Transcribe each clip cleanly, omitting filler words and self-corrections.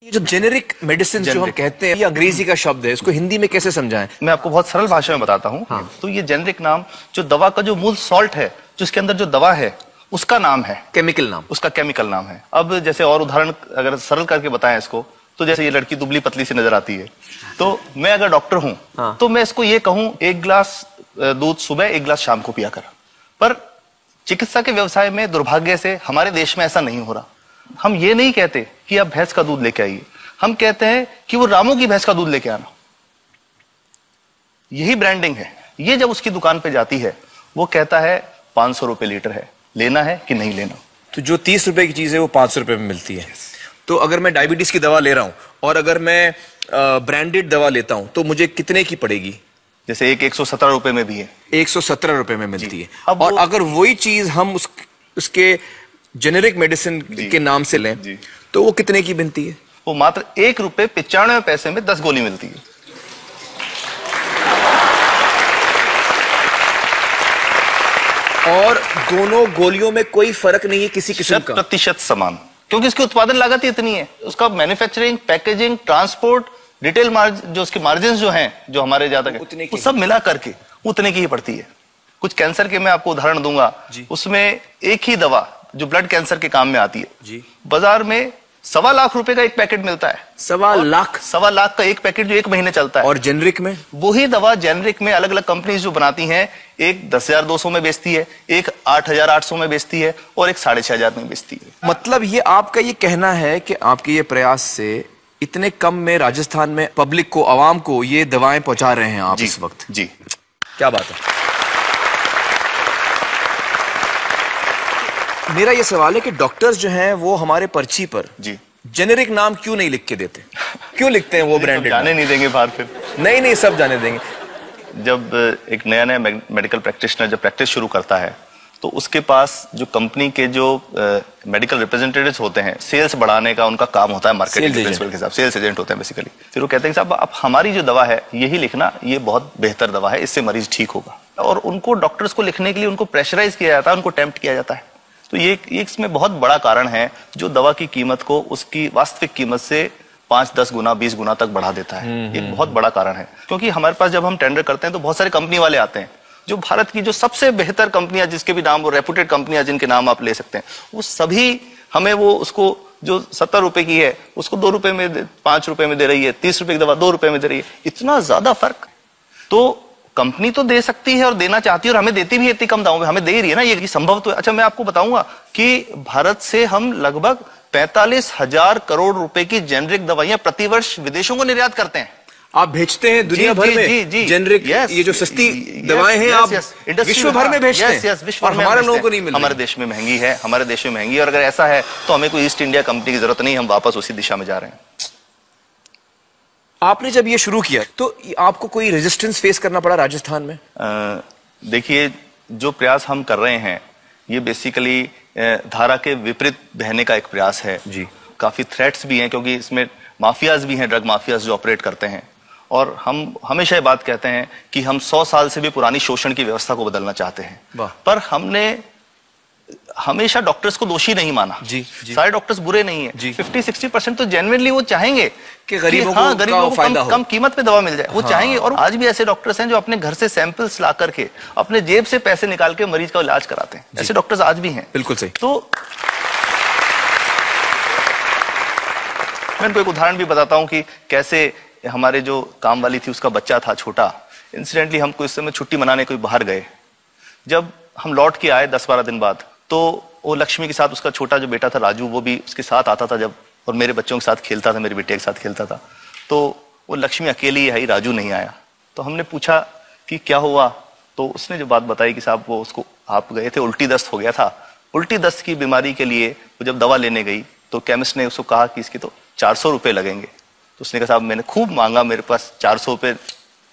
ये जो generic medicine जो हम कहते हैं, ये अंग्रेजी का शब्द है, इसको हिंदी में कैसे समझाएं? मैं आपको बहुत सरल भाषा में बताता हूँ। हाँ। तो ये जेनेरिक नाम जो दवा का जो मूल सॉल्ट है, जो इसके अंदर जो दवा है, उसका नाम है, केमिकल नाम, उसका केमिकल नाम है। अब जैसे और उदाहरण अगर सरल करके बताएं इसको, तो जैसे ये लड़की दुबली पतली सी नजर आती है, तो मैं अगर डॉक्टर हूं, हाँ। तो मैं इसको ये कहूं 1 गिलास दूध सुबह 1 गिलास शाम को पिया कर। पर चिकित्सा के व्यवसाय में दुर्भाग्य से हमारे देश में ऐसा नहीं हो रहा। हम ये नहीं कहते कि आप भैंस का दूध लेके आइए, हम कहते हैं कि वो रामू की भैंस का दूध लेके आना। यही ब्रांडिंग है। ये जब उसकी दुकान पे जाती है, वो कहता है 500 रुपए लीटर है, लेना है कि नहीं लेना। तो जो 30 रुपए की चीज है वो 500 रुपए में मिलती है। तो अगर मैं डायबिटीज की दवा ले रहा हूं और अगर मैं ब्रांडेड दवा लेता हूं तो मुझे कितने की पड़ेगी? जैसे एक 117 रुपए में भी है, 117 रुपए में मिलती है। और अगर वही चीज हम उसके जेनेरिक मेडिसिन के नाम से लें तो वो कितने की बनती है? वो मात्र 1 रुपए 95 पैसे में 10 गोली मिलती है। और दोनों गोलियों में कोई फर्क नहीं है किसी किस्म का? 100% समान, क्योंकि इसकी उत्पादन लागत ही इतनी है। उसका manufacturing, packaging, transport, retail margin, जो उसके मार्जिन जो हैं, जो हमारे ज्यादा वो सब मिला करके उतने की ही पड़ती है। कुछ कैंसर के मैं आपको उदाहरण दूंगा, उसमें एक ही दवा जो ब्लड कैंसर के काम में आती है, बाजार में 1.25 लाख रुपए का एक पैकेट मिलता है। 1.25 लाख का एक पैकेट जो 1 महीने चलता है। और जेनरिक में वही दवा जेनरिक में अलग अलग कंपनीज जो बनाती हैं, एक 10,200 में बेचती है, एक 8,800 में बेचती है और एक 6,500 में बेचती है। मतलब ये आपका ये कहना है कि आपके ये प्रयास से इतने कम में राजस्थान में पब्लिक को, आवाम को ये दवाएं पहुंचा रहे हैं आप इस वक्त? जी, क्या बात है। मेरा ये सवाल है कि डॉक्टर्स जो हैं वो हमारे पर्ची पर जेनेरिक नाम क्यों नहीं लिख के देते? क्यों लिखते हैं वो ब्रांडेड? जाने नहीं देंगे बाहर फिर? नहीं, सब जाने देंगे। जब एक नया मेडिकल प्रैक्टिशनर जब प्रैक्टिस शुरू करता है, तो उसके पास जो कंपनी के जो मेडिकल रिप्रेजेंटेटिव्स होते हैं, सेल्स बढ़ाने का उनका काम होता है, मार्केटिंग प्रिंसिपल के हिसाब से सेल्स एजेंट होते हैं बेसिकली। फिर वो कहते हैं साहब आप हमारी जो दवा है यही लिखना, ये बहुत बेहतर दवा है, इससे मरीज ठीक होगा। और उनको डॉक्टर्स को लिखने के लिए उनको प्रेशराइज किया जाता है, उनको टेम्प्ट किया जाता है। तो ये इसमें बहुत बड़ा कारण है जो दवा की कीमत को उसकी वास्तविक कीमत से 5-10 गुना 20 गुना तक बढ़ा देता है। ये बहुत बड़ा कारण है, क्योंकि हमारे पास जब हम टेंडर करते हैं तो बहुत सारे कंपनी वाले आते हैं, जो भारत की जो सबसे बेहतर कंपनियां, जिसके भी नाम वो रेपुटेड कंपनियां जिनके नाम आप ले सकते हैं, वो सभी हमें वो उसको जो 70 रुपए की है उसको 2 रुपए में 5 रुपए में दे रही है, 30 रुपए की दवा 2 रुपए में दे रही है। इतना ज्यादा फर्क। तो कंपनी तो दे सकती है और देना चाहती है और हमें देती भी इतनी कम दामों में, हमें दे रही है ना, ये संभव तो है। अच्छा, मैं आपको बताऊंगा कि भारत से हम लगभग 45,000 करोड़ रुपए की जेनरिक दवाइयां प्रतिवर्ष विदेशों को निर्यात करते हैं। आप भेजते हैं दुनिया भर में जेनरिक, ये जो सस्ती दवाएं हैं आप विश्व भर में भेजते हैं, और हमारे लोगों को नहीं मिल रही। हमारे देश में महंगी है, हमारे देश में महंगी है। और अगर ऐसा है तो हमें कोई ईस्ट इंडिया कंपनी की जरूरत नहीं, हम वापस उसी दिशा में जा रहे हैं। आपने जब ये शुरू किया तो आपको कोई रेजिस्टेंस फेस करना पड़ा राजस्थान में? देखिए, जो प्रयास हम कर रहे हैं ये बेसिकली धारा के विपरीत बहने का एक प्रयास है जी। काफी थ्रेट्स भी हैं, क्योंकि इसमें माफियाज भी हैं, ड्रग माफियाज जो ऑपरेट करते हैं। और हम हमेशा ये बात कहते हैं कि हम 100 साल से भी पुरानी शोषण की व्यवस्था को बदलना चाहते हैं, पर हमने हमेशा डॉक्टर्स को दोषी नहीं माना। सारे डॉक्टर्स बुरे नहीं है। 50-60% तो जेन्युइनली वो चाहेंगे कि गरीबों को कम कीमत पे दवा मिल जाए, वो चाहेंगे। और आज भी ऐसे डॉक्टर्स हैं जो अपने घर से सैंपल्स ला करके अपने जेब से पैसे निकाल के मरीज का इलाज कराते हैं। ऐसे डॉक्टर्स आज भी हैं। बिल्कुल सही। तो मैं इनको एक उदाहरण भी बताता हूँ कि कैसे हमारे जो काम वाली थी उसका बच्चा था छोटा, इंसिडेंटली हमको इस समय छुट्टी मनाने कोई बाहर गए। जब हम लौट के आए 10-12 दिन बाद, तो वो लक्ष्मी के साथ उसका छोटा जो बेटा था राजू, वो भी उसके साथ आता था जब, और मेरे बच्चों के साथ खेलता था, मेरे बेटे के साथ खेलता था। तो वो लक्ष्मी अकेली आई, राजू नहीं आया। तो हमने पूछा कि क्या हुआ, तो उसने जो बात बताई कि साहब वो उसको, आप गए थे, उल्टी दस्त हो गया था। उल्टी दस्त की बीमारी के लिए वो जब दवा लेने गई तो केमिस्ट ने उसको कहा कि इसकी तो 400 रुपये लगेंगे। तो उसने कहा साहब मैंने खूब मांगा, मेरे पास 400 रुपये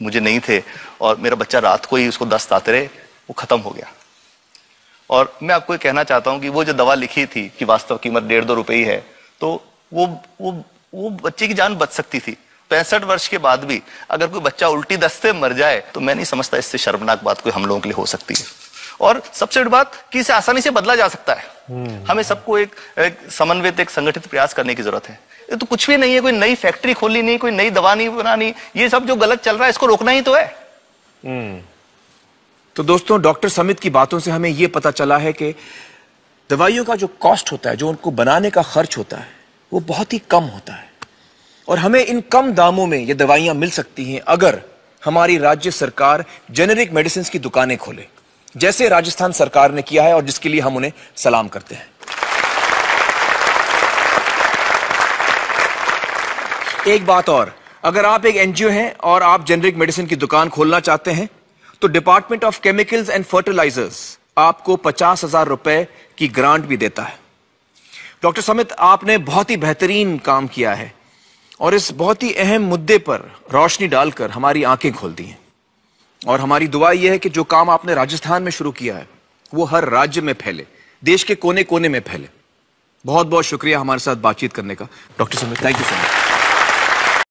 मुझे नहीं थे, और मेरा बच्चा रात को ही उसको दस्त आते रहे, वो खत्म हो गया। और मैं आपको ये कहना चाहता हूं कि वो जो दवा लिखी थी कि वास्तव कीमत 1.5-2 रुपए ही है, तो वो बच्चे की जान बच सकती थी। 65 वर्ष के बाद भी अगर कोई बच्चा उल्टी दस्त से मर जाए तो मैं नहीं समझता इससे शर्मनाक बात कोई हम लोगों के लिए हो सकती है। और सबसे बड़ी बात कि इसे आसानी से बदला जा सकता है। हमें सबको एक समन्वित, एक संगठित प्रयास करने की जरूरत है। ये तो कुछ भी नहीं है, कोई नई फैक्ट्री खोलनी नहीं, कोई नई दवा नहीं बनानी, ये सब जो गलत चल रहा है इसको रोकना ही तो है। तो दोस्तों, डॉक्टर समित की बातों से हमें यह पता चला है कि दवाइयों का जो कॉस्ट होता है, जो उनको बनाने का खर्च होता है, वो बहुत ही कम होता है और हमें इन कम दामों में ये दवाइयां मिल सकती हैं अगर हमारी राज्य सरकार जेनेरिक मेडिसिन की दुकानें खोले, जैसे राजस्थान सरकार ने किया है और जिसके लिए हम उन्हें सलाम करते हैं। एक बात और, अगर आप एक एनजीओ हैं और आप जेनेरिक मेडिसिन की दुकान खोलना चाहते हैं तो department of chemicals and fertilisers आपको 50,000 रुपए की ग्रांट भी देता है। डॉक्टर समित, आपने बहुत ही बेहतरीन काम किया है और इस बहुत ही अहम मुद्दे पर रोशनी डालकर हमारी आंखें खोल दी हैं और हमारी दुआ यह है कि जो काम आपने राजस्थान में शुरू किया है वो हर राज्य में फैले, देश के कोने कोने में फैले। बहुत बहुत शुक्रिया हमारे साथ बातचीत करने का doctor Samit. Thank you so much.